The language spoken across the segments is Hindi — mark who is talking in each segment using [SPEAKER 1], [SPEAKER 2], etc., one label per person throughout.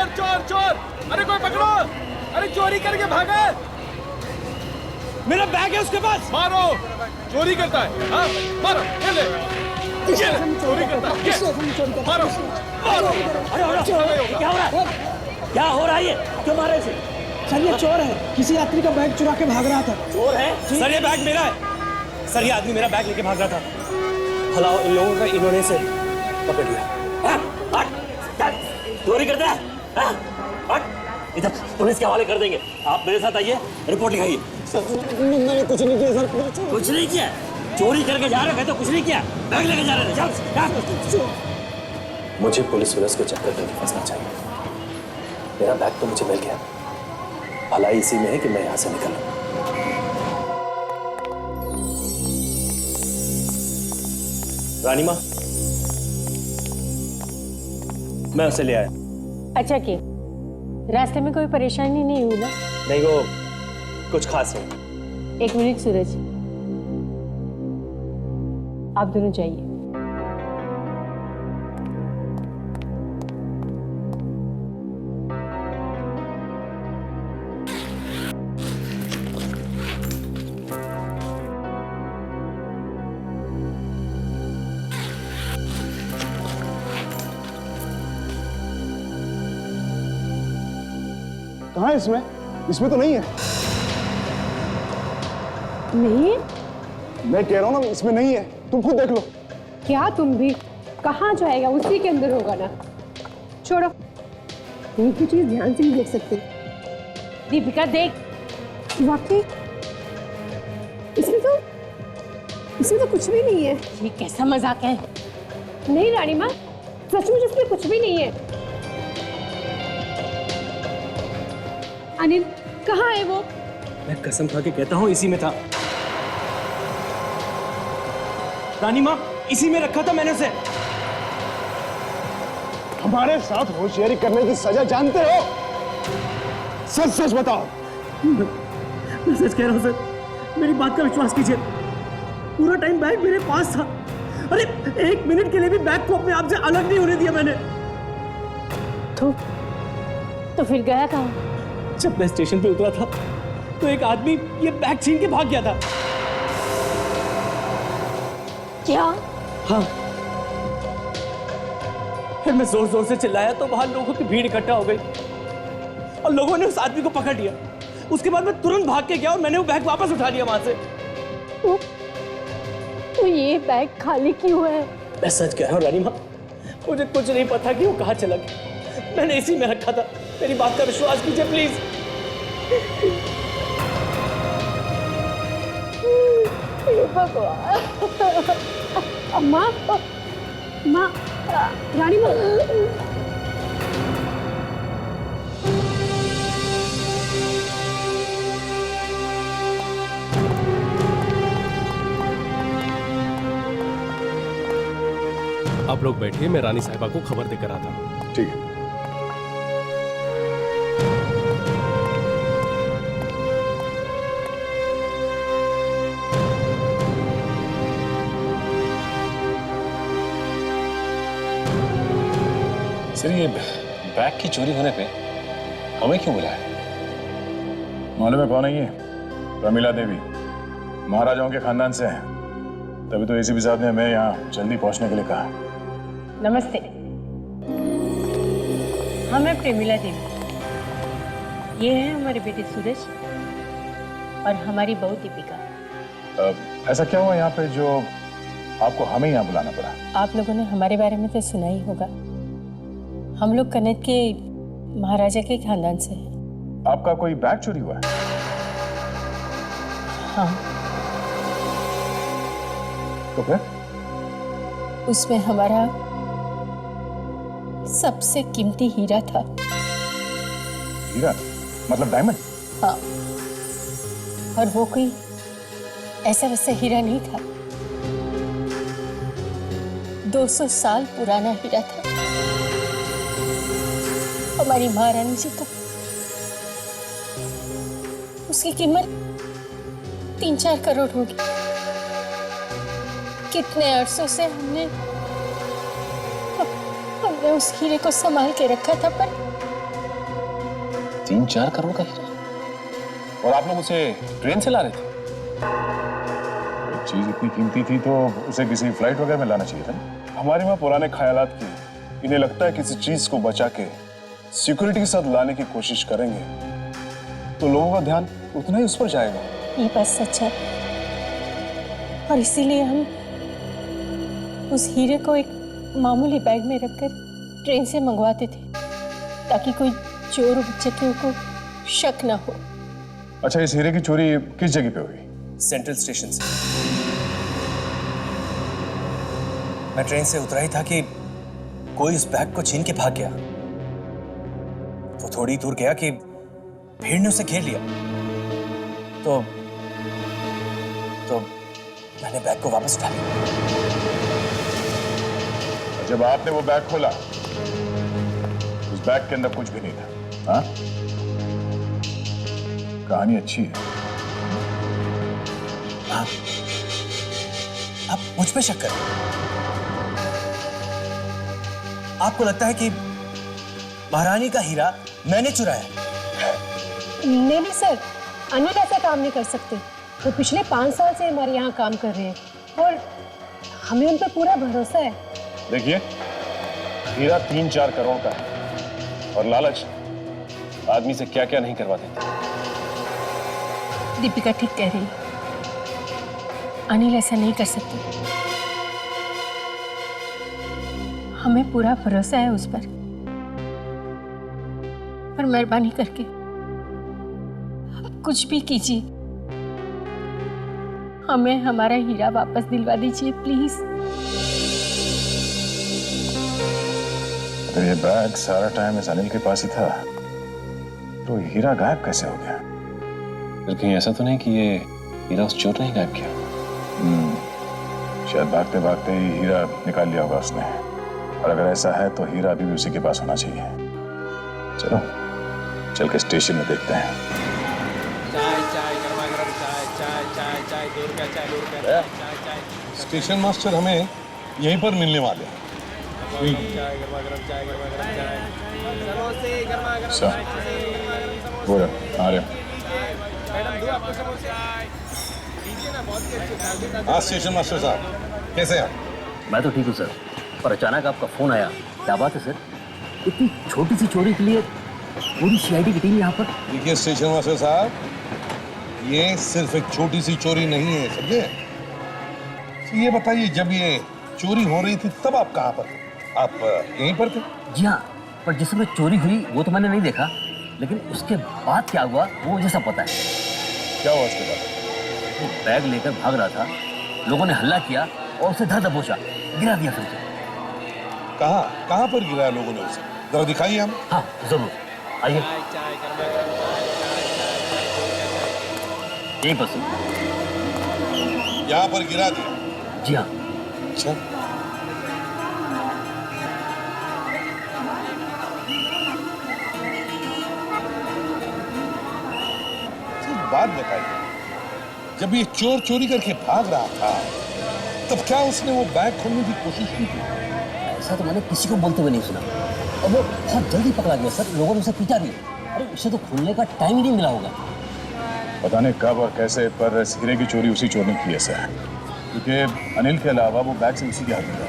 [SPEAKER 1] चोर चोर चोर, अरे कोई पकड़ो, अरे चोरी करके भागा।
[SPEAKER 2] मेरा बैग है उसके पास।
[SPEAKER 1] मारो, चोरी करता है। हाँ मारो, ये ले, चोरी करता है, मारो मारो।
[SPEAKER 2] क्या हो रहा है? क्या हो रहा है? ये क्यों मारे इसे?
[SPEAKER 3] सर ये चोर है, किसी यात्री का बैग चुरा के भाग रहा था।
[SPEAKER 2] चोर है? सर ये बैग मेरा है। सर ये आदमी मेरा बैग लेके भाग रहा था। भला इन लोगों का इन्होंने से पकड़ लिया। चोरी करता है? इधर पुलिस के हवाले कर देंगे। आप मेरे साथ आइए, रिपोर्ट लिखाइए।
[SPEAKER 3] मैंने कुछ नहीं किया सर।
[SPEAKER 2] कुछ नहीं किया? चोरी करके जा रहे थे तो कुछ नहीं किया, बैग लेके जा रहे थे। मुझे पुलिस के चक्कर में नहीं फंसना चाहिए। मेरा बैग तो मुझे मिल गया, भलाई इसी में है कि मैं यहां से निकलूं। रानी माँ, मैं उसे ले आया।
[SPEAKER 4] अच्छा कि रास्ते में कोई परेशानी नहीं हुई ना?
[SPEAKER 2] नहीं, वो कुछ खास नहीं।
[SPEAKER 4] एक मिनट सूरज, आप दोनों जाइए।
[SPEAKER 3] कहाँ है इसमें? इसमें तो नहीं है।
[SPEAKER 4] नहीं,
[SPEAKER 3] मैं कह रहा हूँ ना, इसमें नहीं है, तुम खुद देख लो।
[SPEAKER 4] क्या तुम भी? कहाँ जाएगा? उसी के अंदर होगा ना। छोड़ो, एक भी चीज ध्यान से नहीं देख सकते। दीपिका देख, वाकई इसमें तो कुछ भी नहीं है। ये कैसा मजाक है? नहीं रानी माँ, सचमुच इसमें कुछ भी नहीं है। अनिल कहाँ है वो?
[SPEAKER 2] मैं कसम खा के कहता हूँ इसी में था। रानी माँ, इसी में रखा था मैंने उसे।
[SPEAKER 3] हमारे साथ होशियारी करने की सजा जानते हो? सच सच बताओ।
[SPEAKER 2] मैं सच कह रहा हूँ सर, मेरी बात का विश्वास कीजिए। पूरा टाइम बैग मेरे पास था। अरे एक मिनट के लिए भी बैग को अपने आप से अलग नहीं होने दिया मैंने।
[SPEAKER 4] तो फिर गया कहाँ?
[SPEAKER 2] जब मैं स्टेशन पे उतरा था तो एक आदमी ये बैग छीन के भाग गया था।
[SPEAKER 4] क्या?
[SPEAKER 2] हाँ। फिर मैं जोर जोर से चिल्लाया तो वहां लोगों की भीड़ इकट्ठा हो गई और लोगों ने उस आदमी को पकड़ लिया। उसके बाद मैं तुरंत भाग के गया और मैंने वो बैग वापस उठा लिया वहां से।
[SPEAKER 4] तो ये बैग खाली क्यों है?
[SPEAKER 2] मैं सच कह रहा हूँ रानी माँ, मुझे कुछ नहीं पता कि वो कहाँ चला गया। मैंने इसी में रखा था। मेरी बात का विश्वास कीजिए प्लीज।
[SPEAKER 4] भगवान। माँ, माँ, रानी माँ।
[SPEAKER 1] आप लोग बैठिए, मैं रानी साहिबा को खबर देकर आता हूँ।
[SPEAKER 3] ठीक है।
[SPEAKER 5] सर ये बैग की चोरी होने पे हमें क्यों बुलाया?
[SPEAKER 6] मालूम है कौन है ये? प्रमिला देवी, महाराजाओं के खानदान से है। तभी तो एसीपी साहब ने हमें यहाँ जल्दी पहुंचने के लिए कहा।
[SPEAKER 4] नमस्ते, हम हैं प्रेमिला देवी। ये है हमारे बेटे सूरज और हमारी बहू दीपिका।
[SPEAKER 6] ऐसा क्या हुआ यहाँ पे जो आपको हमें यहाँ बुलाना पड़ा?
[SPEAKER 4] आप लोगों ने हमारे बारे में तो सुना ही होगा। हम लोग कनेक्ट के महाराजा के खानदान से हैं।
[SPEAKER 6] आपका कोई बैग चोरी हुआ है?
[SPEAKER 4] हाँ।
[SPEAKER 6] तो फिर?
[SPEAKER 4] उसमें हमारा सबसे कीमती हीरा था।
[SPEAKER 6] हीरा? मतलब डायमंड?
[SPEAKER 4] हाँ, और वो कोई ऐसा वैसा हीरा नहीं था। 200 साल पुराना हीरा था, हमारी महारानी जी का। उसकी कीमत 3-4 करोड़ होगी। कितने अरसों से हमने उस हीरे को संभाल के रखा था, पर
[SPEAKER 5] 3-4 करोड़ का हीरा, और आप लोग उसे ट्रेन से ला रहे थे?
[SPEAKER 6] चीज इतनी कीमती थी तो उसे किसी फ्लाइट वगैरह में लाना चाहिए था ना। हमारे वहां पुराने ख्यालात की, इन्हें लगता है किसी चीज को बचा के सिक्योरिटी के साथ लाने की कोशिश करेंगे तो लोगों का ध्यान उतना ही उस पर जाएगा।
[SPEAKER 7] ये बात सच है, और इसीलिए हम उस हीरे को एक मामूली बैग में रखकर ट्रेन से मंगवाते थे, ताकि कोई चोर उचक्कियों को शक ना हो।
[SPEAKER 6] अच्छा, इस हीरे की चोरी किस जगह पे हुई?
[SPEAKER 2] सेंट्रल स्टेशन से। मैं ट्रेन से उतरा ही था कि कोई उस बैग को छीन के भाग गया। वो थोड़ी दूर गया कि भीड़ ने उसे घेर लिया, तो मैंने बैग को वापस उठा लिया।
[SPEAKER 6] जब आपने वो बैग खोला, उस बैग के अंदर कुछ भी नहीं था। हाँ? कहानी अच्छी है।
[SPEAKER 2] आप मुझ पे शक करें? आपको लगता है कि महारानी का हीरा मैंने चुराया?
[SPEAKER 4] नहीं सर, अनिल ऐसा काम नहीं कर सकते। वो पिछले 5 साल से हमारे यहाँ काम कर रहे हैं और हमें उन पर पूरा भरोसा है।
[SPEAKER 6] देखिए, हीरा 3-4 करोड़ का है और लालच
[SPEAKER 5] आदमी से क्या क्या नहीं करवा देते।
[SPEAKER 7] दीपिका ठीक कह रही है, अनिल ऐसा नहीं कर सकते। हमें पूरा भरोसा है उस पर मेहरबानी करके कुछ भी कीजिए, हमें हमारा हीरा वापस दिलवा दीजिए प्लीज।
[SPEAKER 6] तो ये बैग सारा टाइम इस अनिल के पास ही था, तो हीरा गायब कैसे हो गया?
[SPEAKER 5] फिर कहीं ऐसा तो नहीं कि ये हीरा उस चोर ने ही गायब किया?
[SPEAKER 6] शायद भागते भागते ही हीरा निकाल लिया होगा उसने, और अगर ऐसा है तो हीरा अभी भी उसी के पास होना चाहिए। चलो चल के स्टेशन में देखते हैं।
[SPEAKER 1] चाय गरमा गरम चाय दूर का चाय चाय।
[SPEAKER 8] स्टेशन मास्टर हमें यहीं पर मिलने वाले हैं।
[SPEAKER 1] चाय गरमा गरम चाय समोसे गरमा गरम
[SPEAKER 6] सर, बोलो, आ रहे हो?
[SPEAKER 1] मैडम दो आपको समोसे दीजिए ना, बहुत ही अच्छे।
[SPEAKER 8] हाँ स्टेशन मास्टर साहब, कैसे हैं?
[SPEAKER 9] मैं तो ठीक हूँ सर, पर अचानक आपका फोन आया। क्या बात है सर? इतनी छोटी सी चोरी के लिए पूरी सीआईडी की टीम यहाँ पर?
[SPEAKER 8] देखिए स्टेशन मास्टर साहब, ये सिर्फ एक छोटी सी चोरी नहीं है, समझे? तो ये बताइए, जब ये चोरी हो रही थी तब आप कहाँ पर थे? आप यहीं पर थे?
[SPEAKER 9] जी हाँ, पर जिस समय चोरी हुई वो तो मैंने नहीं देखा, लेकिन उसके बाद क्या हुआ वो मुझे सब पता है।
[SPEAKER 6] क्या हुआ उसके बाद?
[SPEAKER 9] वो बैग लेकर भाग रहा था, लोगों ने हल्ला किया और उसे धर दबोचा, गिरा दिया फिर से।
[SPEAKER 8] कहाँ पर गिराया लोगों ने उसे? जरा दिखाइए हम।
[SPEAKER 9] हाँ जरूर, आइए। यहीं पर सर।
[SPEAKER 8] यहाँ पर गिरा दिया?
[SPEAKER 9] जी हाँ।
[SPEAKER 8] अच्छा, बात बताइए, जब ये चोर चोरी करके भाग रहा था तब क्या उसने वो बैग खोलने की कोशिश की थी?
[SPEAKER 9] ऐसा तो मैंने किसी को बोलते हुए नहीं सुना, और वो बहुत जल्दी पकड़ा गया सर। लोगों ने उसे पीटा भी। अरे उसे तो खोलने का टाइम ही नहीं मिला होगा।
[SPEAKER 6] पता नहीं कब और कैसे, पर इस हीरे की चोरी उसी चोर ने की है सर, क्योंकि अनिल के अलावा वो बैग से उसी के हाथ में था।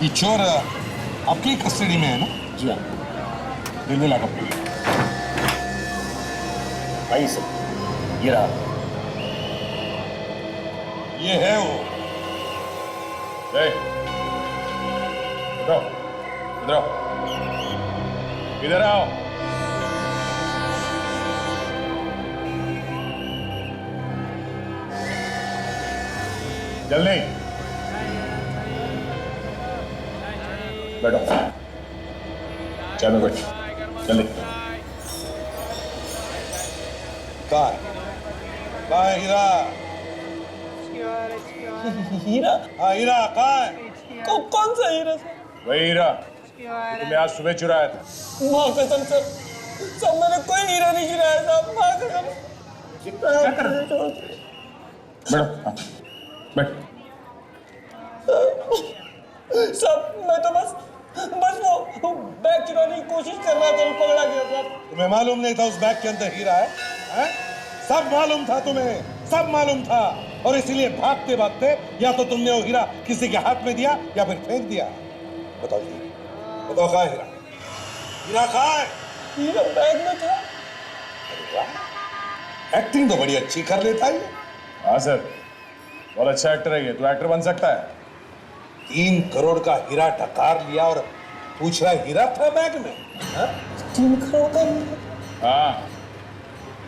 [SPEAKER 8] ये चोर आपकी कस्टडी में है ना?
[SPEAKER 9] जी हाँ, रेलवे लाकर आइए सर, ये रहा।
[SPEAKER 8] ये है वो।
[SPEAKER 6] इधर आओ, इधर आओ। जल्दी बैठो, चाय में बैठो, जल्दी।
[SPEAKER 8] कहाँ है हीरा?
[SPEAKER 2] हीरा?
[SPEAKER 8] हाँ हीरा कहाँ है?
[SPEAKER 2] कौन सा हीरा सर?
[SPEAKER 6] वही हीरा तुम्हें आज सुबह चुराया था।
[SPEAKER 2] माँ कसम सर, मैंने कोई हीरा नहीं चुराया साहब, माँ कसम।
[SPEAKER 6] क्या कर रहे हो? बैठो, हाँ, बैठ।
[SPEAKER 2] सब मैं तो बस वो बैग चुराने की
[SPEAKER 10] कोशिश कर रहा था, पकड़ा गया सर।
[SPEAKER 8] तुम्हें मालूम नहीं था उस बैग के अंदर हीरा है, हैं? सब मालूम था तुम्हें, सब मालूम था, और इसीलिए भागते भागते या तो तुमने वो हीरा किसी के हाथ में दिया या फिर फेंक दिया। बताओ जी, बताओ कहाँ है हीरा? हीरा कहाँ है?
[SPEAKER 10] हीरा बैग में था।
[SPEAKER 8] अरे वाह, एक्टिंग तो बड़ी अच्छी कर लेता है।
[SPEAKER 6] हाँ सर, बहुत अच्छा एक्टर है ये, तो एक्टर बन सकता है।
[SPEAKER 8] 3 करोड़ का हीरा डकार लिया और पूछ रहा है हीरा था बैग में? हाँ?
[SPEAKER 10] 3 करोड़ का हीरा?
[SPEAKER 6] हाँ,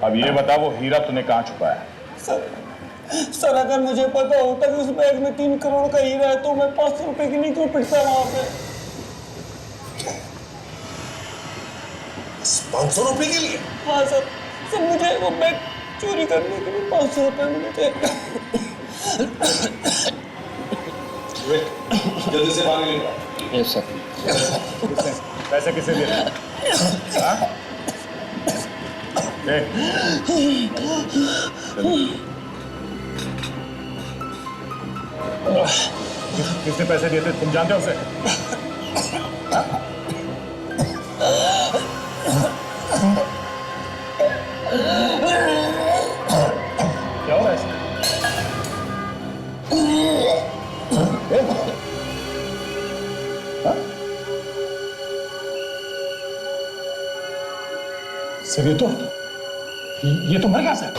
[SPEAKER 6] अब ये बता वो हीरा तूने कहाँ छुपाया है?
[SPEAKER 10] सर अगर मुझे पता होता कि उस बैग में 3 करोड़ का हीरा है तो मैं 500 रुपए की नहीं क्यों पिटता वहां पे?
[SPEAKER 8] 500 रुपए के लिए?
[SPEAKER 10] हाँ सर, मुझे वो बैग चोरी करने के लिए 500 रुपए मिले थे।
[SPEAKER 8] जल्दी से बाहर निकलो।
[SPEAKER 9] Yes sir.
[SPEAKER 6] पैसे किसे दे रहे हैं? हाँ? किसने पैसे दिए थे, तुम जानते हो उसे? क्या हो रहा है? सर ये तो मर गया सर।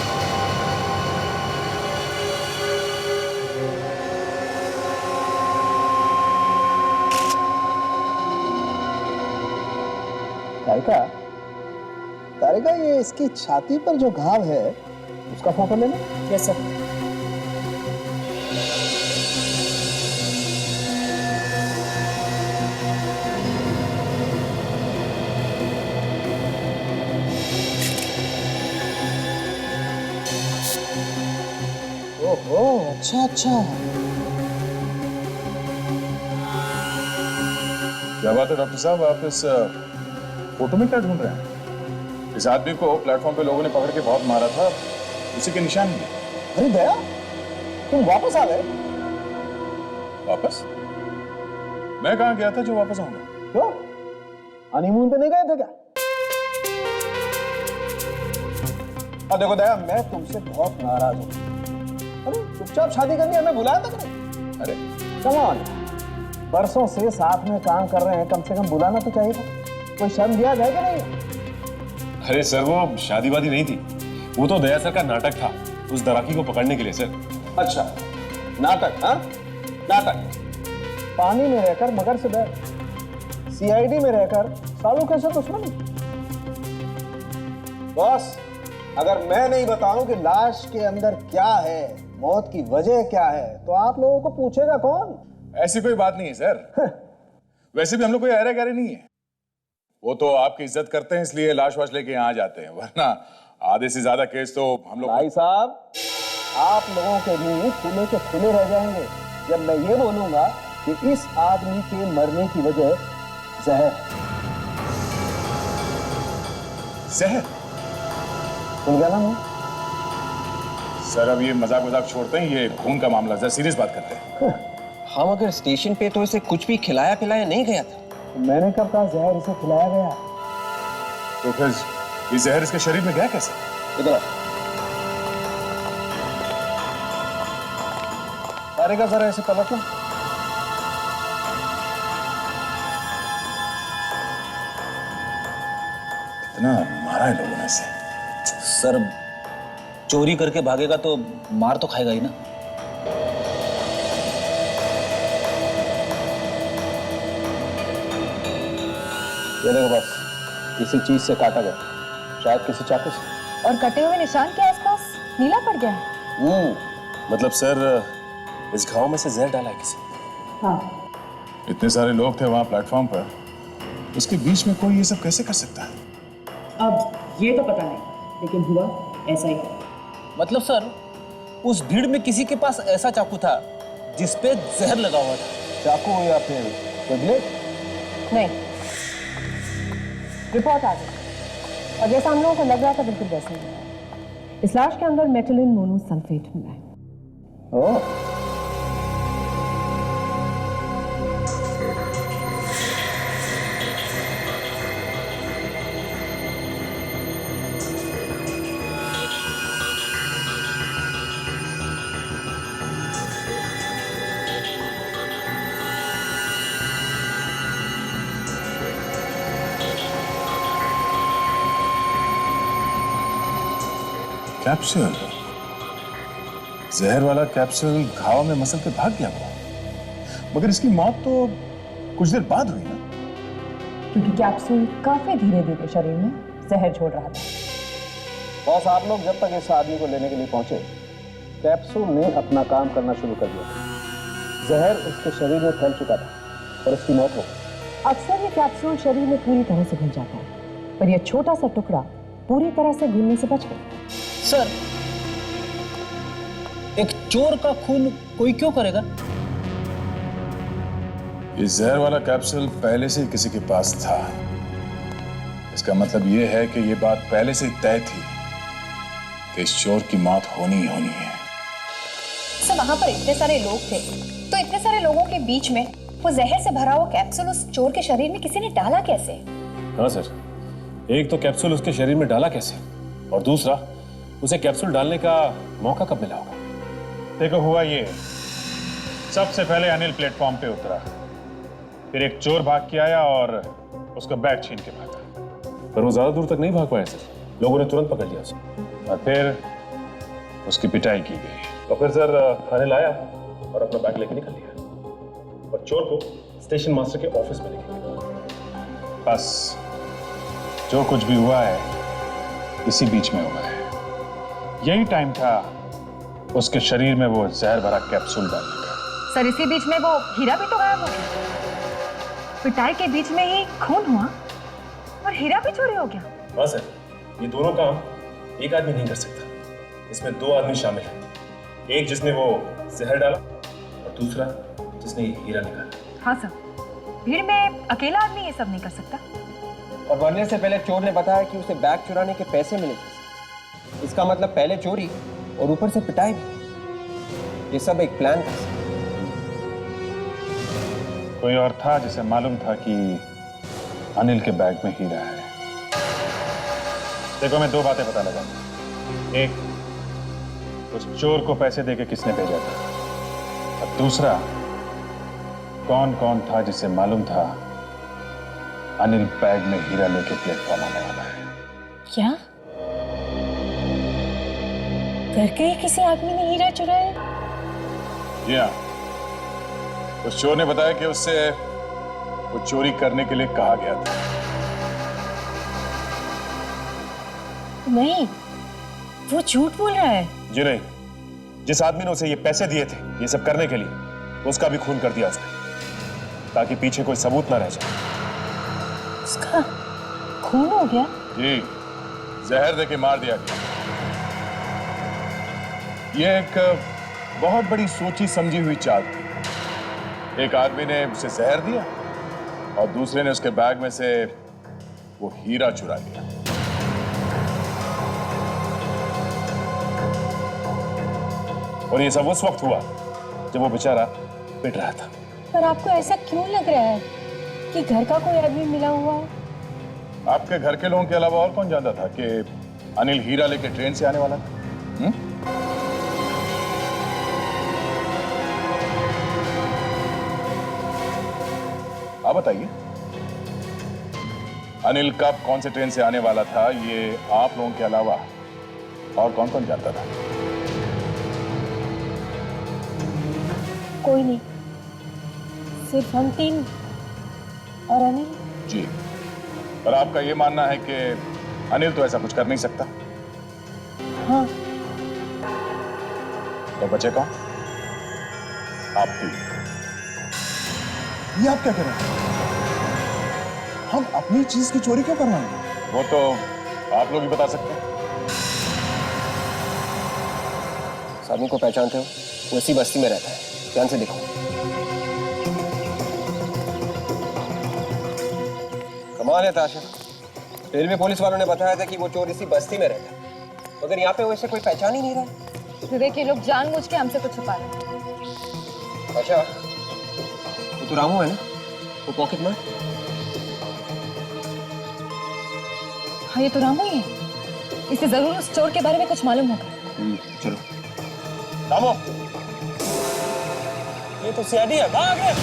[SPEAKER 3] तारिका, तारिका, ये इसकी छाती पर जो घाव है उसका फोटो लेना।
[SPEAKER 7] Yes sir.
[SPEAKER 3] ओहो, अच्छा अच्छा।
[SPEAKER 6] क्या बात है डॉक्टर साहब, आप इस फोटो में क्या ढूंढ रहे हैं? इस आदमी को प्लेटफॉर्म पे लोगों ने पकड़ के बहुत मारा था, उसी के निशान भी।
[SPEAKER 3] अरे दया, तुम वापस आ गए?
[SPEAKER 6] वापस? मैं कहाँ गया था जो वापस आऊंगा?
[SPEAKER 3] क्यों, हनीमून पे नहीं गए थे क्या? अब देखो दया, मैं तुमसे बहुत नाराज हूं। अरे चुपचाप शादी करनी, हमें बुलाया तक नहीं।
[SPEAKER 6] अरे
[SPEAKER 3] कम ऑन, बरसों से साथ में काम कर रहे हैं, कम से कम बुलाना तो चाहिए था। कोई शर्म दिया जाए कि नहीं?
[SPEAKER 5] अरे सर वो शादी वादी नहीं थी, वो तो दया सर का नाटक था उस दराकी को पकड़ने के लिए सर।
[SPEAKER 3] अच्छा, नाटक? हाँ, नाटक। पानी में रहकर मगर से डर, सीआईडी में रहकर सालों कैसे दुश्मनी। बॉस, अगर मैं नहीं बताऊं कि लाश के अंदर क्या है, मौत की वजह क्या है, तो आप लोगों को पूछेगा कौन?
[SPEAKER 6] ऐसी कोई बात नहीं है सर। वैसे भी हम लोग कोई अरे गहरे नहीं है, वो तो आपकी इज्जत करते हैं इसलिए लाश वाश लेके यहाँ आ जाते हैं, वरना आधे से ज्यादा केस तो हम लोग।
[SPEAKER 3] भाई साहब, आप लोगों के मुंह खुले के खुले रह जाएंगे जब मैं ये बोलूंगा कि इस आदमी के मरने की वजह जहर।
[SPEAKER 6] जहर?
[SPEAKER 3] सुन गया ना मैं?
[SPEAKER 6] सर अब ये मजाक मजाक छोड़ते हैं, ये खून का मामला, जरा सीरियस बात करते हैं।
[SPEAKER 10] हम अगर स्टेशन पे तो इसे कुछ भी खिलाया पिलाया नहीं गया था।
[SPEAKER 3] मैंने कब कहा जहर इसे खिलाया गया?
[SPEAKER 6] तो फिर ये जहर इसके शरीर में गया कैसे?
[SPEAKER 3] इधर तारिका, जरा ऐसे पलटना।
[SPEAKER 6] इतना मारा है लोगों ने इसे।
[SPEAKER 9] सर चोरी करके भागेगा तो मार तो खाएगा ही ना।
[SPEAKER 3] ये देखो बस, किसी चीज से काटा गया, शायद किसी चाकू से।
[SPEAKER 7] और कटे हुए निशान के आसपास नीला पड़ गया है।
[SPEAKER 5] मतलब सर इस घाव में से जहर डाला है किसी?
[SPEAKER 7] हाँ।
[SPEAKER 6] इतने सारे लोग थे वहां प्लेटफॉर्म पर, उसके बीच में कोई ये सब कैसे कर सकता है?
[SPEAKER 11] अब ये तो पता नहीं, लेकिन हुआ ऐसा ही।
[SPEAKER 9] मतलब सर उस भीड़ में किसी के पास ऐसा चाकू था जिसपे जहर लगा हुआ था।
[SPEAKER 3] चाकू या फिर कोई ब्लेड?
[SPEAKER 4] नहीं, रिपोर्ट आ गई और जैसा हम लोगों को लग रहा था बिल्कुल वैसे ही है। इस लाश के अंदर मेटिलिन मोनोसल्फेट मिला है।
[SPEAKER 3] ओह,
[SPEAKER 6] कैप्सूल, जहर वाला कैप्सूल घाव में मसल के भाग गया वो। मगर इसकी मौत तो कुछ देर बाद हुई ना।
[SPEAKER 11] क्योंकि कैप्सूल काफी धीरे धीरे शरीर में जहर छोड़ रहा था।
[SPEAKER 3] बॉस, आप लोग जब तक इस आदमी को लेने के लिए पहुंचे, कैप्सूल ने अपना काम करना शुरू कर दिया। जहर उसके शरीर में फैल चुका था और उसकी मौत हो गई।
[SPEAKER 11] अक्सर ये कैप्सूल शरीर में पूरी तरह से घुल जाता है, पर यह छोटा सा टुकड़ा पूरी तरह से घुलने से बच गया।
[SPEAKER 10] सर, एक चोर का खून कोई क्यों करेगा?
[SPEAKER 6] ये जहर वाला कैप्सूल पहले से ही किसी के पास था। इसका मतलब ये है कि ये बात पहले से ही तय थी कि इस चोर की मौत होनी ही होनी है।
[SPEAKER 12] सर, वहां पर इतने सारे लोग थे, तो इतने सारे लोगों के बीच में वो जहर से भरा हुआ कैप्सूल उस चोर के शरीर में किसी ने डाला कैसे?
[SPEAKER 5] हाँ सर, एक तो कैप्सूल उसके शरीर में डाला कैसे, और दूसरा उसे कैप्सूल डालने का मौका कब मिला होगा?
[SPEAKER 13] देखो, हुआ ये, सबसे पहले अनिल प्लेटफॉर्म पे उतरा, फिर एक चोर भाग के आया और उसका बैग छीन के भागा।
[SPEAKER 5] पर वो ज्यादा दूर तक नहीं भाग पाया सर, लोगों ने तुरंत पकड़ लिया उसे
[SPEAKER 13] और फिर उसकी पिटाई की गई।
[SPEAKER 5] और फिर सर अनिल आया और अपना बैग लेके निकल लिया और चोर को स्टेशन मास्टर के ऑफिस में लेके गया।
[SPEAKER 13] बस जो कुछ भी हुआ है इसी बीच में हुआ है। यही टाइम था उसके शरीर में वो जहर भरा कैप्सूल डालने का।
[SPEAKER 12] सर, इसी बीच में वो हीरा भी तो गायब हो गया। पिटाई के बीच में ही खून हुआ और हीरा भी चोरी हो गया।
[SPEAKER 5] हाँ सर, ये दोनों काम एक आदमी नहीं कर सकता, इसमें दो आदमी शामिल हैं। एक जिसने वो जहर डाला और दूसरा जिसने ये हीरा निकाला।
[SPEAKER 12] हाँ सर, भीड़ में अकेला आदमी ये सब नहीं कर सकता।
[SPEAKER 10] और मरने से पहले चोर ने बताया कि उसे बैग चुराने के पैसे मिले थे। इसका मतलब पहले चोरी और ऊपर से पिटाई भी। ये सब एक प्लान था।
[SPEAKER 13] कोई और था जिसे मालूम था कि अनिल के बैग में हीरा है। देखो, मैं दो बातें पता लगा। एक, उस चोर को पैसे देके किसने भेजा था, और दूसरा, कौन कौन था जिसे मालूम था अनिल बैग में हीरा लेके प्लेटफॉर्म आने वाला है।
[SPEAKER 7] क्या करके ही किसी आदमी ने हीरा चुराया?
[SPEAKER 6] जी हाँ, उस चोर ने बताया कि उससे वो चोरी करने के लिए कहा गया था।
[SPEAKER 7] नहीं, वो झूठ बोल रहा है।
[SPEAKER 5] जी नहीं, जिस आदमी ने उसे ये पैसे दिए थे ये सब करने के लिए, उसका भी खून कर दिया उसने, ताकि पीछे कोई सबूत ना रह जाए।
[SPEAKER 7] उसका खून हो गया?
[SPEAKER 6] जी, जहर देके मार दिया गया। ये एक बहुत बड़ी सोची समझी हुई चाल थी। एक आदमी ने उसे जहर दिया और दूसरे ने उसके बैग में से वो हीरा चुरा लिया।
[SPEAKER 5] और ये सब उस वक्त हुआ जब वो बेचारा पिट रहा था।
[SPEAKER 7] पर आपको ऐसा क्यों लग रहा है कि घर का कोई आदमी मिला हुआ है?
[SPEAKER 6] आपके घर के लोगों के अलावा और कौन जानता था कि अनिल हीरा लेके ट्रेन से आने वाला था? आप बताइए, अनिल कब कौन से ट्रेन से आने वाला था, ये आप लोगों के अलावा और कौन कौन जानता था?
[SPEAKER 7] कोई नहीं, सिर्फ हम तीन और अनिल।
[SPEAKER 6] जी, और आपका ये मानना है कि अनिल तो ऐसा कुछ कर नहीं सकता?
[SPEAKER 7] हाँ।
[SPEAKER 6] तो बचे कौन? आप तीन। ये आप क्या कह रहे हैं? हम अपनी चीज की चोरी क्यों करवाएंगे? वो तो आप लोग ही बता सकते हैं।
[SPEAKER 10] सामने को पहचानते हो? वो इसी बस्ती में रहता है, ध्यान से देखो। कमाल है ताशा, रेलवे पुलिस वालों ने बताया था कि वो चोर इसी बस्ती में रहता है, मगर यहाँ पे वैसे कोई पहचान ही नहीं रहा।
[SPEAKER 12] विवेक, ये लोग जानबूझ के हमसे कुछ छुपा रहे हैं।
[SPEAKER 10] अच्छा, वो तो रामू है ना, वो पॉकेट मार।
[SPEAKER 12] हाँ, ये तो रामू ही है। इसे जरूर उस चोर के बारे में कुछ मालूम होगा।
[SPEAKER 10] चलो
[SPEAKER 5] रामू,
[SPEAKER 10] ये तो सीआईडी है, भाग रे।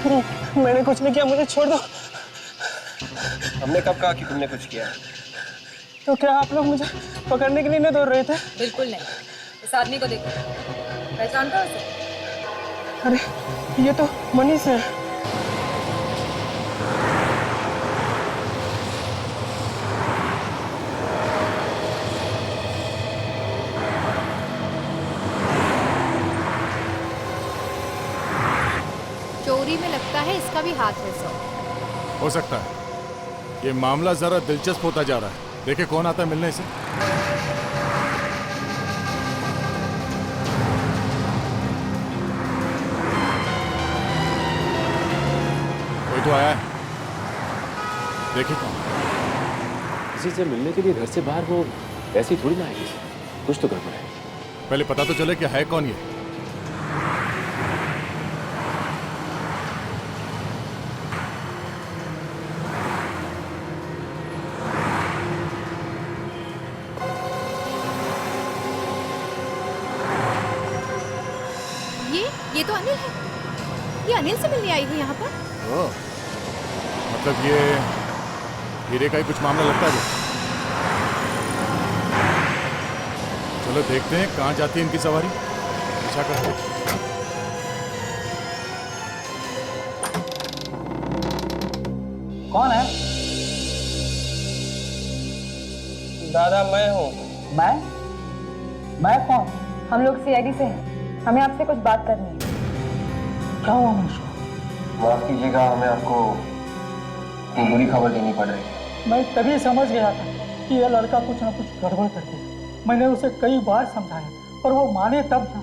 [SPEAKER 10] मैंने कुछ नहीं किया, मुझे छोड़ दो। हमने कब कहा कि तुमने कुछ किया है? तो क्या आप लोग मुझे पकड़ने के लिए नहीं दौड़ रहे थे?
[SPEAKER 12] बिल्कुल नहीं। इस आदमी को देखो, पहचानते हो उसे?
[SPEAKER 10] अरे ये तो मनीष है।
[SPEAKER 12] चोरी में लगता है इसका भी हाथ है सर।
[SPEAKER 1] हो सकता है। ये मामला जरा दिलचस्प होता जा रहा है। देखे कौन आता है मिलने से। कोई तो आया है। देखिए कौन।
[SPEAKER 2] किसी से मिलने के लिए घर से बाहर वो ऐसी थोड़ी ना आएगी। कुछ तो गड़बड़ है।
[SPEAKER 1] पहले पता तो चले कि है कौन ये।
[SPEAKER 12] ये तो अनिल है। ये अनिल से मिलने आई थी यहाँ पर।
[SPEAKER 1] ओह, मतलब ये हीरे का ही कुछ मामला लगता है। चलो देखते हैं कहाँ जाती है इनकी सवारी। पीछा करते हैं।
[SPEAKER 10] कौन है? दादा मैं हूँ।
[SPEAKER 11] मैं कौन?
[SPEAKER 12] हम लोग सीआईडी से हैं। हमें आपसे कुछ बात करनी है।
[SPEAKER 10] क्या हुआ मनीषा? माफ कीजिएगा, हमें आपको एक बुरी खबर देनी पड़ रही है। मैं तभी समझ गया था कि यह लड़का कुछ न कुछ गड़बड़ कर दिया। मैंने उसे कई बार समझाया पर वो माने तब ना।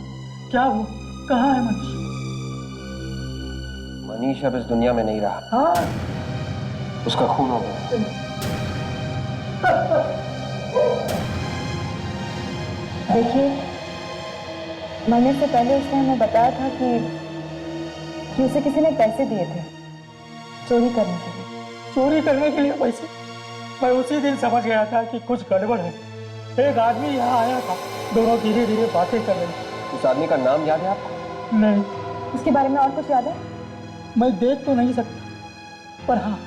[SPEAKER 10] क्या हुआ? कहाँ है मनीष? मनीष अब इस दुनिया में नहीं रहा। हाँ, उसका खून हो गया।
[SPEAKER 12] देखिए, मरने से पहले उसने हमें बताया था कि उसे किसी ने पैसे दिए थे चोरी करने के लिए।
[SPEAKER 10] चोरी करने के लिए पैसे? मैं उसी दिन समझ गया था कि कुछ गड़बड़ है। एक आदमी यहाँ आया था, दोनों धीरे धीरे बातें कर रहे थे। उस आदमी का नाम याद है आपको? नहीं।
[SPEAKER 12] उसके बारे में और कुछ याद है?
[SPEAKER 10] मैं देख तो नहीं सकता, पर हाँ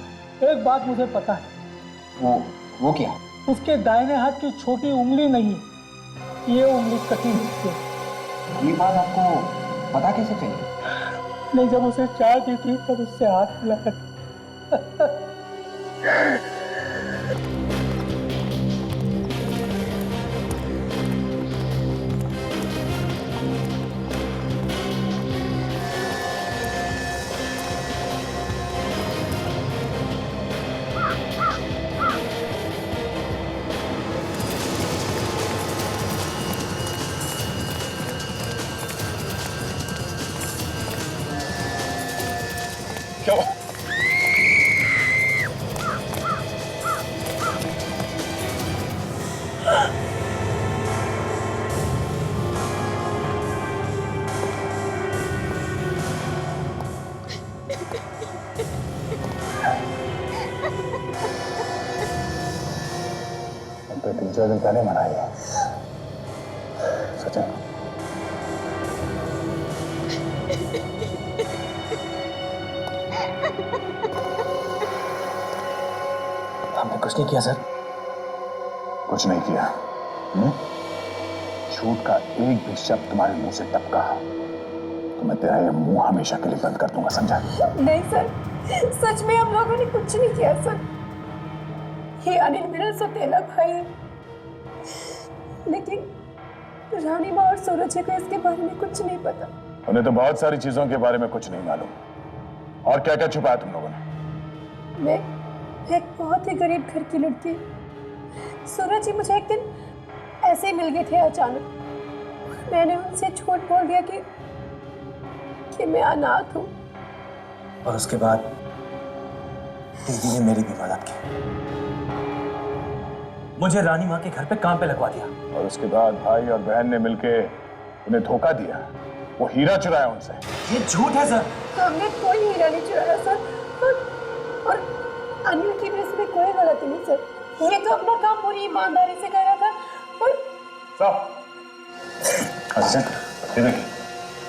[SPEAKER 10] एक बात मुझे पता है। वो क्या? उसके दाहिने हाथ की छोटी उंगली नहीं, ये उंगली कटी हुई है। ये बात आपको पता कैसे चली? नहीं, जब उसे चाय दी थी तब उससे हाथ मिला था।
[SPEAKER 6] क्या हुआ?
[SPEAKER 13] अब तो 3-4 दिन पहले मनाएगा। सचिन,
[SPEAKER 2] हमने कुछ नहीं किया सर।
[SPEAKER 13] कुछ नहीं किया। झूठ का एक भी शब्द तुम्हारे मुंह से टपका तो मैं तेरा ये मुंह हमेशा के लिए बंद कर दूंगा, समझा?
[SPEAKER 4] नहीं सर, सच में हम लोगों ने कुछ नहीं किया सर। ये अनिल मेरा सौतेला भाई है, लेकिन रानी माँ और सूरज को इसके बारे में कुछ नहीं पता।
[SPEAKER 13] उन्हें तो बहुत सारी चीजों के बारे में कुछ नहीं मालूम। और क्या क्या छुपाया तुम लोगों ने?
[SPEAKER 4] मैं एक बहुत ही गरीब घर की लड़की। सूरज जी मुझे एक दिन ऐसे ही मिल गए थे अचानक। मैंने उनसे झूठ बोल दिया कि मैं अनाथ हूँ।
[SPEAKER 2] और उसके बाद दीदी ने मेरी भी मदद की, मुझे रानी माँ के घर पे काम पे लगवा दिया।
[SPEAKER 13] और उसके बाद भाई और बहन ने मिलके उन्हें धोखा दिया। वो हीरा चुराया उनसे।
[SPEAKER 2] ये झूठ है सर।
[SPEAKER 4] हमने कोई हीरा नहीं चुराया सर, और अनिल की भी इसमें कोई गलती नहीं सर। ये तो अपना काम पूरी ईमानदारी से कर रहा था। और
[SPEAKER 13] अच्छा, ये देखिए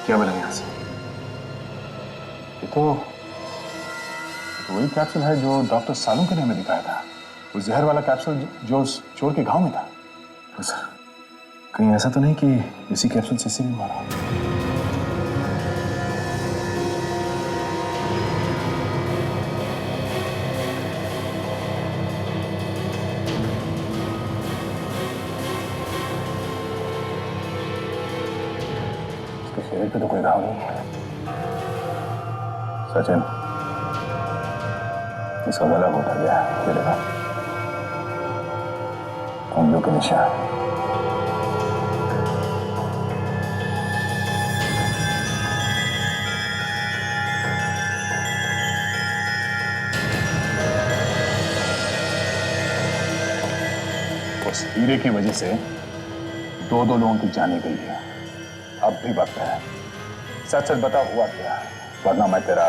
[SPEAKER 13] क्या बोला यहाँ से। ये तो तो वही कैप्सूल है जो डॉक्टर सालुंके ने हमें दिखाया था, वो जहर वाला कैप्सूल जो उस चोर के घाव में था। तो सर कहीं ऐसा तो नहीं कि इसी कैप्सूल से इसे भी मारा? इसके शरीर पे तो कोई घाव नहीं है। सचिन, इसका गला घोटा गया, ये देखा, उंगलियों के निशान। उस हीरे की वजह से दो लोगों की जाने गई है। अब भी वक्त है, सच सच बता हुआ क्या, वरना मैं तेरा।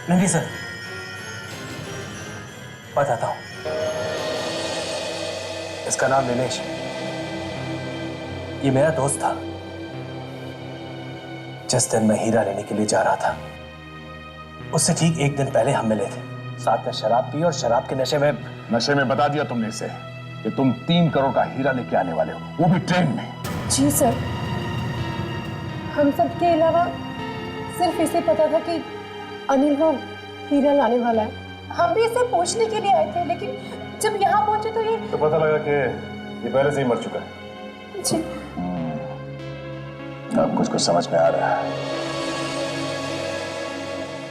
[SPEAKER 2] नहीं सर, बताता हूं। इसका नाम नीलेश, ये मेरा दोस्त था। जिस दिन मैं हीरा लेने के लिए जा रहा था, उससे ठीक एक दिन पहले हम मिले थे। साथ में शराब पी और शराब के नशे में
[SPEAKER 13] बता दिया तुमने इसे कि तुम 3 करोड़ का हीरा लेके आने वाले हो, वो भी ट्रेन में।
[SPEAKER 4] जी सर, हम सब के अलावा सिर्फ इसे पता था कि अनिल वो हीरा लाने वाला है। हम भी इसे पूछने के लिए आए थे, लेकिन जब यहाँ पहुंचे तो ये
[SPEAKER 5] पता लगा कि ये पहले से ही मर चुका है।
[SPEAKER 4] जी।
[SPEAKER 13] अब कुछ समझ में आ रहा है।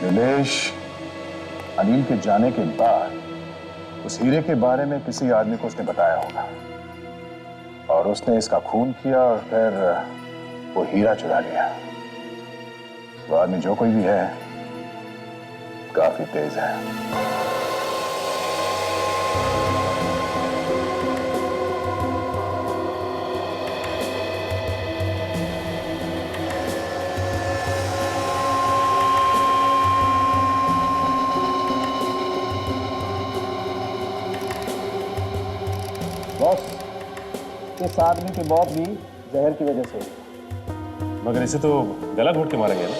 [SPEAKER 13] नीलेश अनिल के जाने के बाद उस हीरे के बारे में किसी आदमी को उसने बताया होगा, और उसने इसका खून किया और फिर वो हीरा चुरा लिया। वो आदमी जो कोई भी है, काफी तेज है।
[SPEAKER 3] बॉस, इस आदमी की मौत भी जहर की वजह से हुई।
[SPEAKER 5] मगर इसे तो गला घोट के मारा गया ना?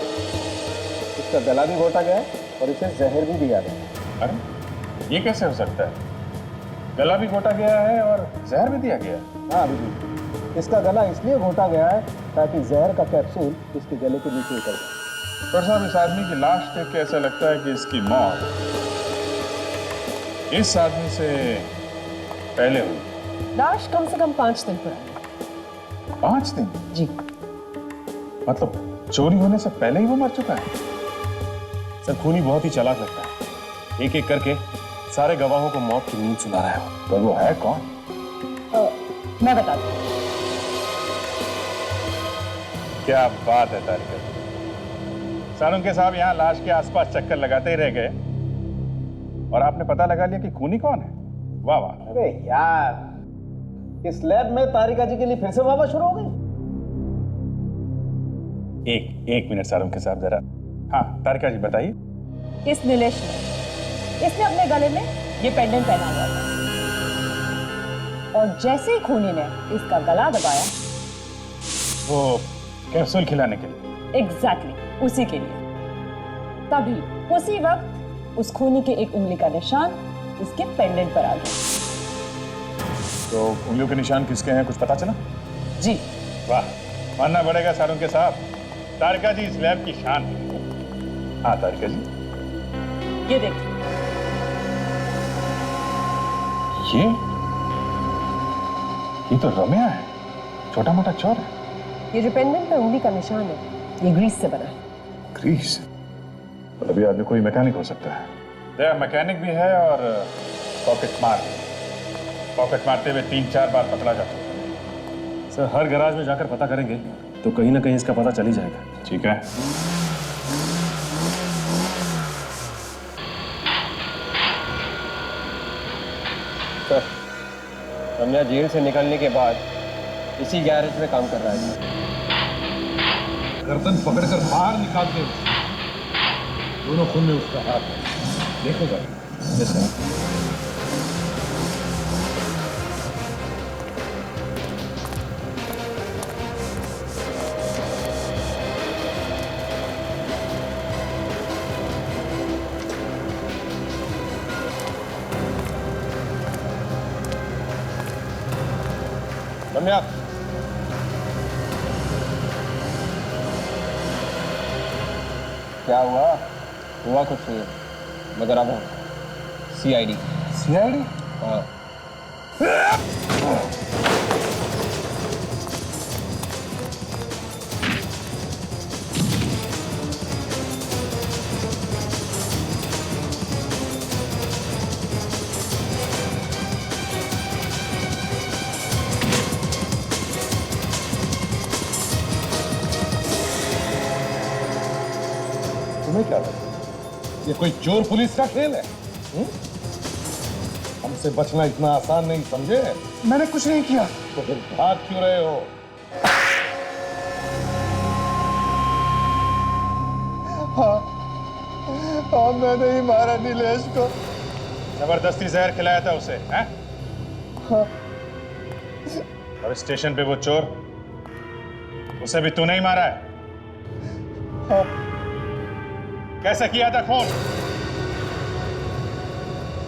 [SPEAKER 3] इसका गला भी घोटा गया और इसे जहर भी दिया गया।
[SPEAKER 13] अरे ये कैसे हो सकता है? गला भी घोटा गया है और जहर भी दिया गया है?
[SPEAKER 3] हाँ अभी इसका गला इसलिए घोटा गया है ताकि जहर का कैप्सूल इसके गले के नीचे उतर जाए।
[SPEAKER 13] डॉक्टर साहब, इस आदमी की लाश देख के ऐसा लगता है कि इसकी मौत इस आदमी से पहले हुई।
[SPEAKER 11] लाश कम से कम 5 दिन पुरानी।
[SPEAKER 13] 5 दिन?
[SPEAKER 11] जी।
[SPEAKER 13] मतलब चोरी होने से पहले ही वो मर चुका है?
[SPEAKER 5] सर खूनी बहुत ही चालाक लगता है, एक एक करके सारे गवाहों को मौत की नींद सुला रहा है।
[SPEAKER 13] तो वो है कौन?
[SPEAKER 11] मैं बताती हूँ।
[SPEAKER 13] क्या बात है तारिका। सालुंके साहब यहाँ लाश के आसपास चक्कर लगाते ही रह गए और आपने पता लगा लिया कि खूनी कौन है। वाह वाह।
[SPEAKER 3] अरे यार, इस लैब में तारिका जी के लिए फिर से वाह शुरू हो गई।
[SPEAKER 13] एक मिनट सालुंके साहब जरा। हाँ तारिका जी बताइए।
[SPEAKER 11] इस नीलेश ने, इसने अपने गले में ये पेंडेंट पहना हुआ था, और जैसे ही खूनी ने इसका गला दबाया,
[SPEAKER 13] वो कैप्सूल खिलाने के लिए।
[SPEAKER 11] एग्जैक्टली उसी के लिए। तभी उसी वक्त उस खूनी के एक उंगली का निशान इसके पेंडेंट पर आ गया।
[SPEAKER 13] तो उंगलियों के निशान किसके हैं, कुछ पता चला?
[SPEAKER 11] जी।
[SPEAKER 13] वाह, मानना पड़ेगा सालुंके साहब, तारिका जी इस लैब की शान है। हाँ तारिका जी,
[SPEAKER 11] ये देखिए।
[SPEAKER 13] ये तो रम्या है, छोटा मोटा चोर है।
[SPEAKER 11] ये जो पेंडेंट पे उंगली का निशान है, ये ग्रीस से बना है।
[SPEAKER 13] ग्रीस? तो अभी आदमी कोई मैकेनिक हो सकता है। मैकेनिक भी है और पॉकेट मारते हुए 3-4 बार पकड़ा जा सकता है।
[SPEAKER 5] सर हर गैराज में जाकर पता करेंगे तो कहीं ना कहीं इसका पता चल ही जाएगा।
[SPEAKER 13] ठीक है।
[SPEAKER 14] सर, रम्या जेल से निकलने के बाद इसी गैरेज में काम कर रहा है।
[SPEAKER 8] गर्दन पकड़कर बाहर निकालते हो, दोनों खून में उसका हाथ है। देखो भाई।
[SPEAKER 14] रम्या, क्या हुआ? हुआ कुछ नहीं, मगर अब सीआईडी।
[SPEAKER 8] सीआईडी?
[SPEAKER 14] हाँ।
[SPEAKER 8] तुम्हें क्या लगता है ये कोई चोर पुलिस का खेल है? हमसे बचना इतना आसान नहीं, समझे?
[SPEAKER 6] मैंने कुछ नहीं किया।
[SPEAKER 8] तो फिर भाग क्यों रहे हो?
[SPEAKER 6] हाँ, मैंने ही मारा नीलेश को।
[SPEAKER 13] जबरदस्ती जहर खिलाया था उसे, हैं?
[SPEAKER 6] हाँ।
[SPEAKER 13] और स्टेशन पे वो चोर, उसे भी तूने ही मारा है?
[SPEAKER 6] हाँ।
[SPEAKER 13] कैसे किया था खून?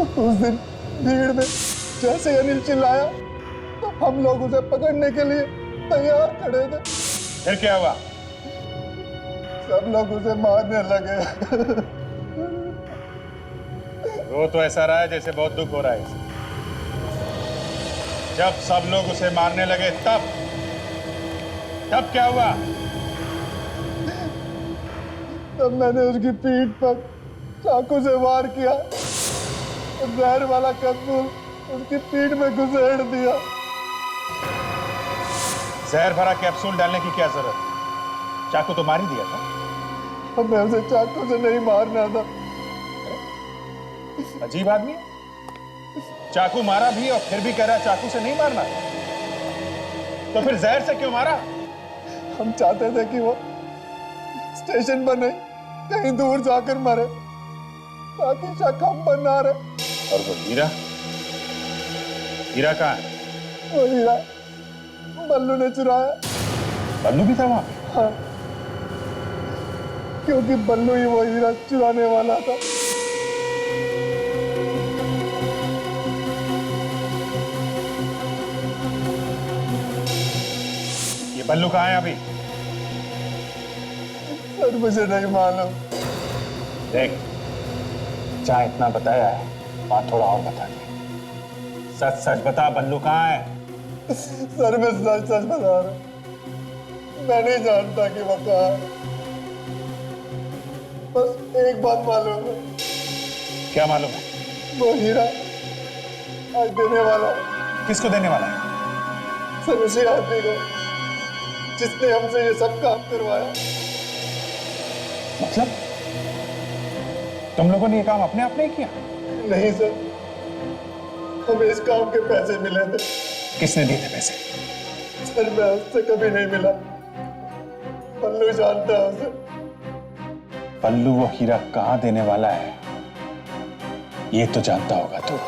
[SPEAKER 6] उस दिन भीड़ में जैसे अनिल चिल्लाया तो हम लोग उसे पकड़ने के लिए तैयार खड़े थे।
[SPEAKER 13] फिर क्या हुआ?
[SPEAKER 6] सब लोग उसे मारने लगे।
[SPEAKER 13] वो तो ऐसा रहा है जैसे बहुत दुख हो रहा है इसे। जब सब लोग उसे मारने लगे तब क्या हुआ?
[SPEAKER 6] तब मैंने उसकी पीठ पर चाकू से वार किया, जहर वाला कैप्सूल उसकी पीठ में घुसेड़ दिया।
[SPEAKER 13] जहर भरा कैप्सूल डालने की क्या जरूरत? चाकू तो मार ही दिया था।
[SPEAKER 6] हमें उसे चाकू से नहीं मारना था।
[SPEAKER 13] अजीब आदमी, चाकू मारा भी और फिर भी कह रहा चाकू से नहीं मारना। तो फिर जहर से क्यों मारा?
[SPEAKER 6] हम चाहते थे कि वो स्टेशन पर नहीं कहीं दूर जाकर मरे, ताकि शक हम पर ना रहे।
[SPEAKER 13] और वो हीरा कहाँ है?
[SPEAKER 6] वो हीरा बल्लू ने चुराया।
[SPEAKER 13] बल्लू भी था वहां?
[SPEAKER 6] हाँ, क्योंकि बल्लू ही वो हीरा चुराने वाला था।
[SPEAKER 13] ये बल्लू कहाँ है अभी?
[SPEAKER 6] सर मुझे नहीं मालूम।
[SPEAKER 13] देख, जहाँ इतना बताया है वहां थोड़ा और बता दे। सच सच बता, बल्लू कहाँ है?
[SPEAKER 6] सर मैं सच सच बता रहा हूं, मैं नहीं जानता कि वो कहाँ है। बस एक बात मालूम है।
[SPEAKER 13] क्या मालूम है?
[SPEAKER 6] वो हीरा आज देने वाला है।
[SPEAKER 13] किसको देने वाला है?
[SPEAKER 6] सर उसी आदमी को जिसने हमसे ये सब काम करवाया।
[SPEAKER 13] मतलब तुम लोगों ने ये काम अपने आप नहीं किया?
[SPEAKER 6] नहीं सर, हमें इस काम के पैसे मिले थे।
[SPEAKER 13] किसने दिए थे पैसे?
[SPEAKER 6] सर मैं उससे कभी नहीं मिला, पल्लू जानता है उसे।
[SPEAKER 13] पल्लू वो हीरा कहाँ देने वाला है ये तो जानता होगा तू।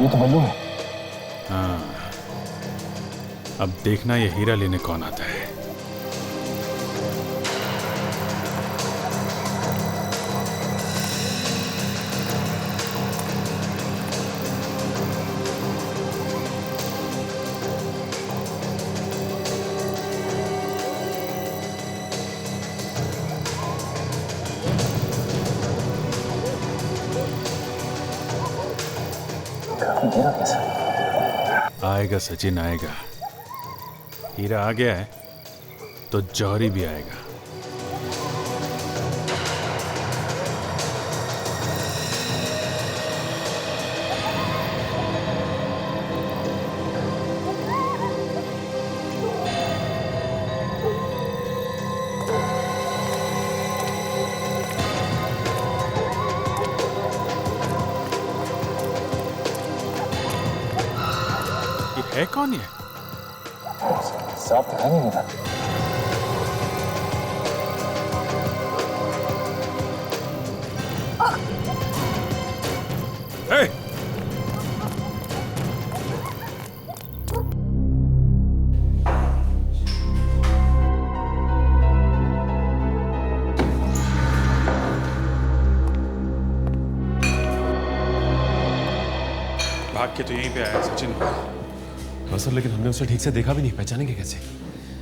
[SPEAKER 3] ये तो बल्लू है।
[SPEAKER 13] हाँ, अब देखना ये हीरा लेने कौन आता है। आएगा सचिन, आएगा। हीरा आ गया है तो जौहरी भी आएगा। है कौन ये?
[SPEAKER 3] साफ है नहीं मेरा।
[SPEAKER 13] Hey! भाग के तो यहीं पे आया सचिन।
[SPEAKER 5] हाँ सर, लेकिन हमने उसे ठीक से देखा भी नहीं, पहचानेंगे कैसे?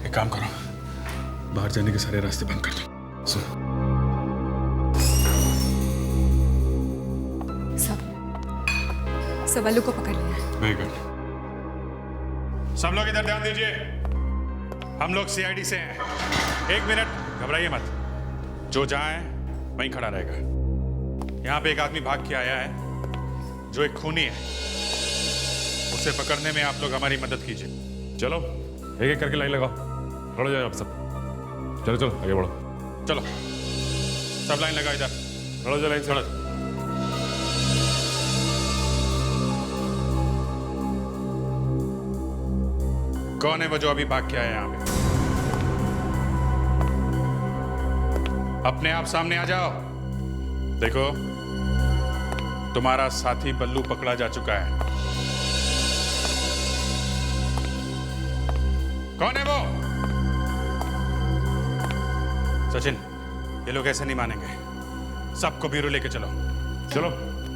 [SPEAKER 13] एक काम करो, बाहर जाने के सारे रास्ते बंद कर दो।
[SPEAKER 15] सब बल्लू को पकड़ लिया।
[SPEAKER 13] Very good. सब लोग इधर ध्यान दीजिए, हम लोग सीआईडी से हैं। 1 मिनट, घबराइए मत। जो जहां है वहीं खड़ा रहेगा। यहां पे एक आदमी भाग के आया है जो एक खूनी है। उसे पकड़ने में आप लोग हमारी मदद कीजिए।
[SPEAKER 5] चलो एक एक करके लाइन लगाओ, खड़े जाओ आप सब। चलो चलो आगे बढ़ो।
[SPEAKER 13] चलो सब लाइन लगाओ, इधर
[SPEAKER 5] खड़े जाओ लाइन से।
[SPEAKER 13] कौन है वो जो अभी भाग के आया यहाँ पे? अपने आप सामने आ जाओ। देखो, तुम्हारा साथी बल्लू पकड़ा जा चुका है। कौन है वो? सचिन, ये लोग ऐसे नहीं मानेंगे। सबको ब्यूरो लेके चलो।
[SPEAKER 5] चलो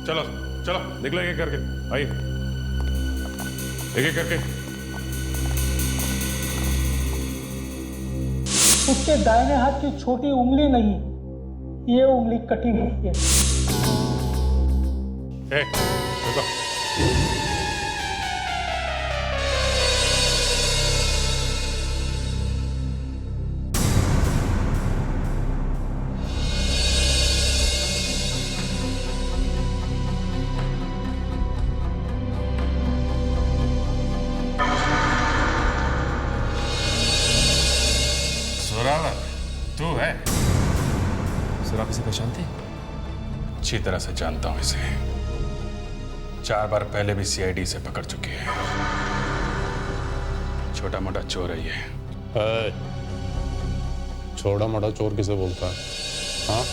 [SPEAKER 13] चलो चलो,
[SPEAKER 5] निकलो एक एक करके, आइए एक एक करके।
[SPEAKER 10] उसके दाहिने हाथ की छोटी उंगली नहीं, ये उंगली कटी हुई है।
[SPEAKER 13] रुको। तू है?
[SPEAKER 5] सर आप इसे पहचानते हैं?
[SPEAKER 13] अच्छी तरह से जानता हूं इसे। 4 बार पहले भी सीआईडी से पकड़ चुकी है। छोटा मोटा चोर है ये।
[SPEAKER 16] छोटा मोटा चोर किसे बोलता है? हाँ,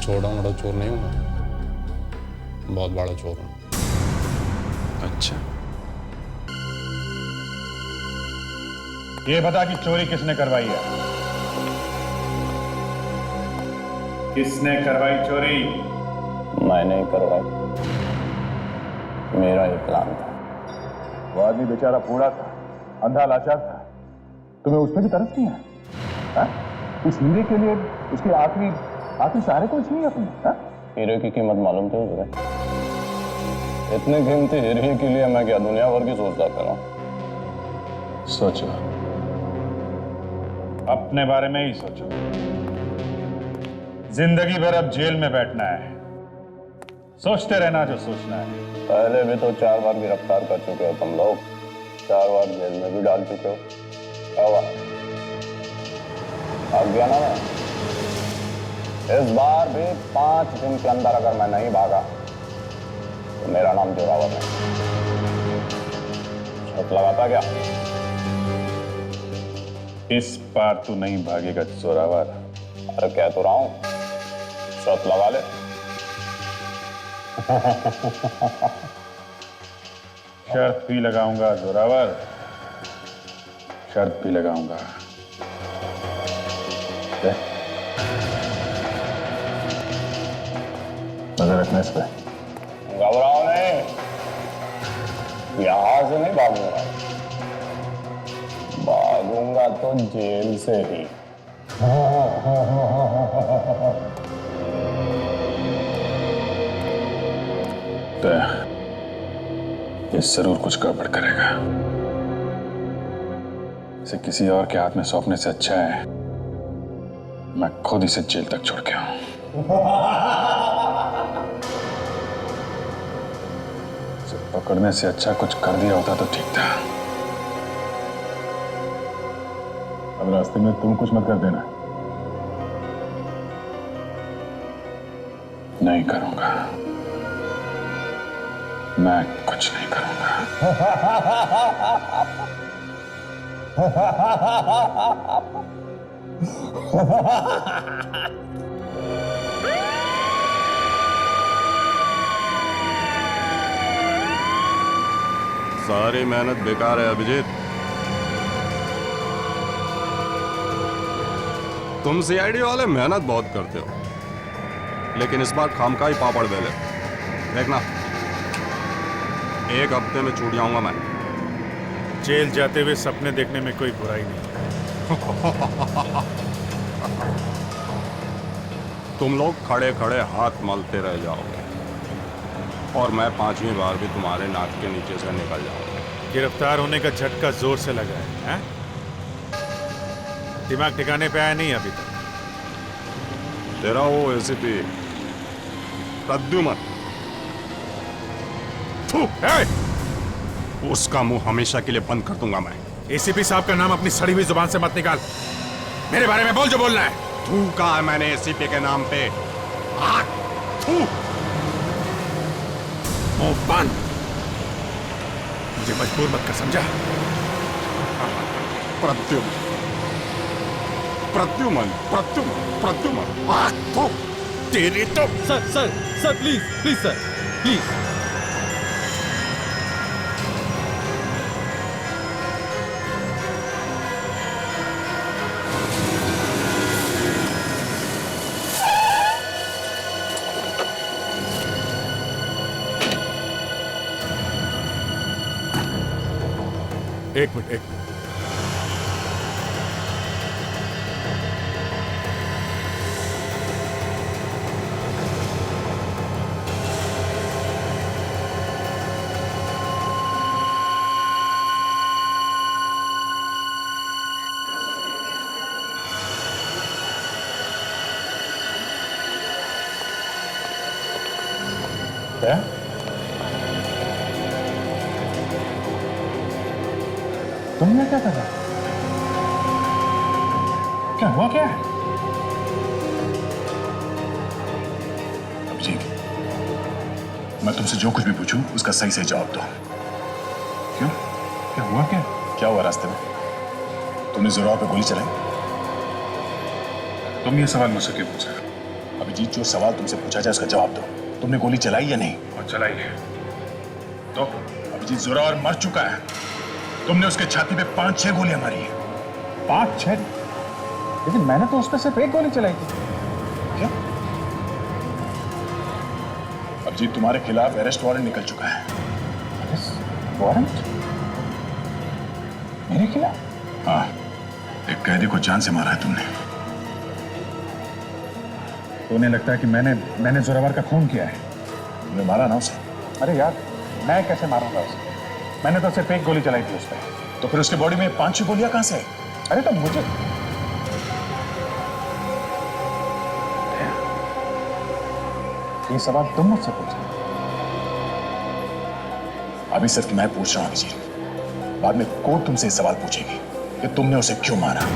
[SPEAKER 16] छोटा मोटा चोर नहीं हूं मैं, बहुत बड़ा चोर हूं।
[SPEAKER 13] अच्छा, ये बता कि चोरी किसने करवाई है? किसने करवाई चोरी?
[SPEAKER 3] मैंने ही करवाई, मेरा ही प्लान था।
[SPEAKER 6] वो आदमी बेचारा बूढ़ा था, अंधा लाचार था, तुम्हें उस पर भी तरस नहीं है? उस हीरे के लिए उसके आखिरी सहारे को छीनी अपने।
[SPEAKER 3] हीरे की कीमत मालूम थी उसे? इतने कीमती हीरे के लिए मैं क्या दुनिया भर की सोचता करूं?
[SPEAKER 13] सोचो, अपने बारे में ही सोचो। जिंदगी भर अब जेल में बैठना है। सोचते रहना जो सोचना है।
[SPEAKER 3] पहले भी तो 4 बार गिरफ्तार कर चुके हो तुम लोग, 4 बार जेल में भी डाल चुके हो। क्या हुआ, भाग गया ना मैं? इस बार भी 5 दिन के अंदर अगर मैं नहीं भागा तो मेरा नाम जोरावर है। शर्त लगाता क्या?
[SPEAKER 13] इस बार तू नहीं भागेगा जोरावर।
[SPEAKER 3] अरे कह तो रहा हूं, शर्त लगा ले।
[SPEAKER 13] शर्त भी लगाऊंगा जोरावर, शर्त भी लगाऊंगा। नजर रखना इस पे।
[SPEAKER 6] घबराओ नहीं, यहां से नहीं भागूंगा, भागूंगा तो जेल से ही।
[SPEAKER 13] ये जरूर कुछ गड़बड़ करेगा। इसे किसी और के हाथ में सौंपने से अच्छा है मैं खुद इसे जेल तक छोड़ के आऊं। इसे पकड़ने से अच्छा कुछ कर दिया होता तो ठीक था। अब रास्ते में तुम कुछ मत कर देना। नहीं करूंगा, मैं कुछ नहीं करूंगा।
[SPEAKER 16] सारी मेहनत बेकार है अभिजीत। तुम सीआईडी वाले मेहनत बहुत करते हो, लेकिन इस बार खामखा ही पापड़ बेले। देखना, एक हफ्ते में छूट जाऊंगा मैं।
[SPEAKER 13] जेल जाते हुए सपने देखने में कोई बुराई नहीं।
[SPEAKER 16] तुम लोग खड़े खड़े हाथ मलते रह जाओगे और मैं 5वीं बार भी तुम्हारे नाक के नीचे से निकल जाऊंगा।
[SPEAKER 13] गिरफ्तार होने का झटका जोर से लगा है? दिमाग ठिकाने पे आया नहीं अभी तक?
[SPEAKER 16] तेरा वो एसीपी प्रद्युमन, उसका मुंह हमेशा के लिए बंद कर दूंगा मैं।
[SPEAKER 13] एसीपी साहब का नाम अपनी सड़ी हुई जुबान से मत निकाल। मेरे बारे में बोल जो बोलना है।
[SPEAKER 16] थूका है मैंने एसीपी के नाम पे। थू।
[SPEAKER 13] मुंह बंद। मुझे मजबूर मत कर, समझा?
[SPEAKER 16] प्रद्युमन, प्रद्युमन, प्रद्युमन, प्रद्युमन।
[SPEAKER 13] तेरी तो।
[SPEAKER 1] Sir sir sir please please sir please.
[SPEAKER 13] एक मिनट, एक मिनट। क्या? तुमने क्या करा? क्या हुआ क्या?
[SPEAKER 6] अभिजीत, मैं तुमसे जो कुछ भी पूछूं उसका सही से जवाब दो।
[SPEAKER 13] क्यों? क्या हुआ क्या?
[SPEAKER 6] क्या हुआ रास्ते में? तुमने जोरावर पे गोली चलाई?
[SPEAKER 13] तुम ये सवाल मुझसे क्यों पूछ रहे हो?
[SPEAKER 6] अभिजीत, जो सवाल तुमसे पूछा जाए उसका जवाब दो। तुमने गोली चलाई या नहीं?
[SPEAKER 13] और चलाई है। तो
[SPEAKER 6] अभिजीत, जोरावर मर चुका है। तुमने उसके छाती पे 5-6 गोलियां मारी हैं।
[SPEAKER 13] 5-6? लेकिन मैंने तो उस पर सिर्फ एक गोली चलाई थी।
[SPEAKER 6] क्या? अभिजीत, तुम्हारे खिलाफ अरेस्ट वारंट निकल चुका है।
[SPEAKER 13] Arrest warrant? मेरे खिलाफ?
[SPEAKER 6] हाँ, एक कैदी को जान से मारा है तुमने।
[SPEAKER 13] तो उन्हें लगता है कि मैंने जोरावर का खून किया है।
[SPEAKER 6] तुमने मारा ना उसे?
[SPEAKER 13] अरे यार, मैं कैसे मारूंगा उसे? मैंने तो सिर्फ एक गोली चलाई थी उस पर।
[SPEAKER 6] तो फिर उसके बॉडी में 5-6 गोलियां कहां से?
[SPEAKER 13] अरे तो मुझे ये सवाल तुम मुझसे पूछे।
[SPEAKER 6] अभी सिर्फ मैं पूछ रहा हूं अभिजीत, बाद में कोर्ट तुमसे सवाल पूछेगी कि तुमने उसे क्यों मारा।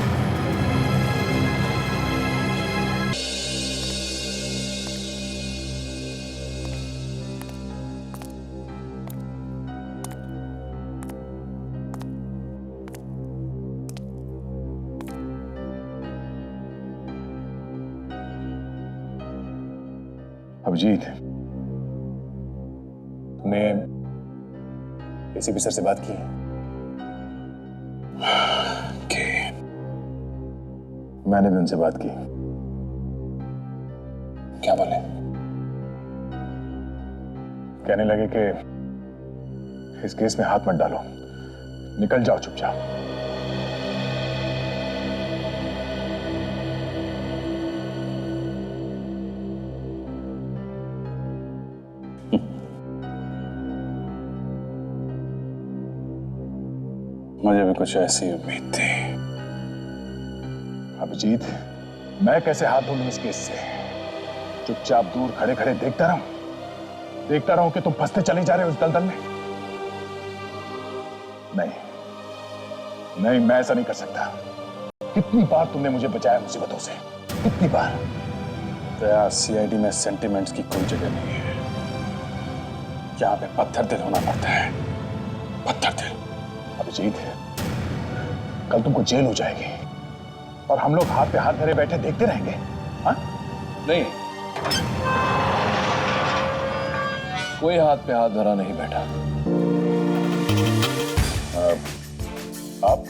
[SPEAKER 13] अभिजीत,
[SPEAKER 6] आपने एसीपी सर से बात की? कि मैंने भी उनसे बात की। क्या बोले? कहने लगे कि इस केस में हाथ मत डालो, निकल जाओ चुपचाप। मुझे भी कुछ ऐसी उम्मीद थी। अभिजीत, मैं कैसे हाथ धो लूं इस केस से? चुपचाप दूर खड़े खड़े देखता रहूं कि तुम फंसते चले जा रहे हो उस दलदल में। नहीं, मैं ऐसा नहीं कर सकता। कितनी बार तुमने मुझे बचाया मुसीबतों से, कितनी बार। दया, सीआईडी में सेंटिमेंट्स की कोई जगह नहीं है। यहां पे पत्थर दिल होना पड़ता है, पत्थर दिल। अभिजीत, कल तुमको जेल हो जाएगी और हम लोग हाथ पे हाथ धरे बैठे देखते रहेंगे। हाँ?
[SPEAKER 3] नहीं, कोई हाथ पे हाथ धरा नहीं बैठा। आप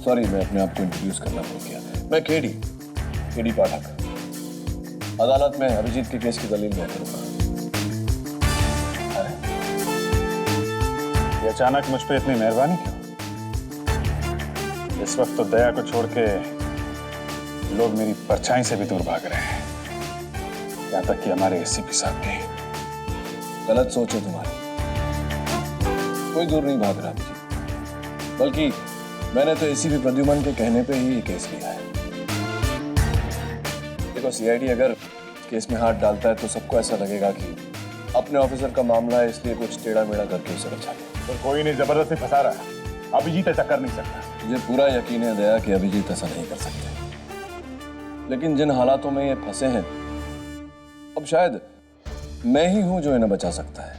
[SPEAKER 3] सॉरी, मैं अपने आप को इंट्रोड्यूस करना भूल गया। मैं केडी पाठक, अदालत में अभिजीत के केस की दलील में करूंगा।
[SPEAKER 6] ये अचानक मुझ पे इतनी मेहरबानी क्यों? इस वक्त तो दया को छोड़ के लोग मेरी परछाई से भी दूर भाग रहे हैं, यहां तक कि हमारे एसीपी साहब भी।
[SPEAKER 3] गलत सोच है तुम्हारी। कोई दूर नहीं भाग रहा जी, बल्कि मैंने तो एसीपी प्रद्युमन के कहने पे ही ये केस लिया है। देखो, सीआईडी अगर केस में हाथ डालता है तो सबको ऐसा लगेगा कि अपने ऑफिसर का मामला है, इसलिए कुछ टेढ़ा मेढ़ा करके उसे बचा लिया।
[SPEAKER 6] तो कोई नहीं जबरदस्ती फंसा रहा है। अभिजीत ऐसा कर नहीं सकता।
[SPEAKER 3] मुझे पूरा यकीन है दया कि अभिजीत ऐसा नहीं कर सकते, लेकिन जिन हालातों में ये फंसे हैं, अब शायद मैं ही हूं जो इन्हें बचा सकता है।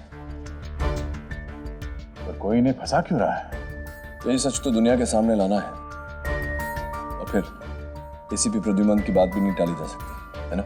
[SPEAKER 6] तो कोई नहीं फंसा क्यों रहा है?
[SPEAKER 3] यही सच तो दुनिया के सामने लाना है, और फिर एसीपी प्रद्युमन की बात भी नहीं टाली जा सकती, है ना?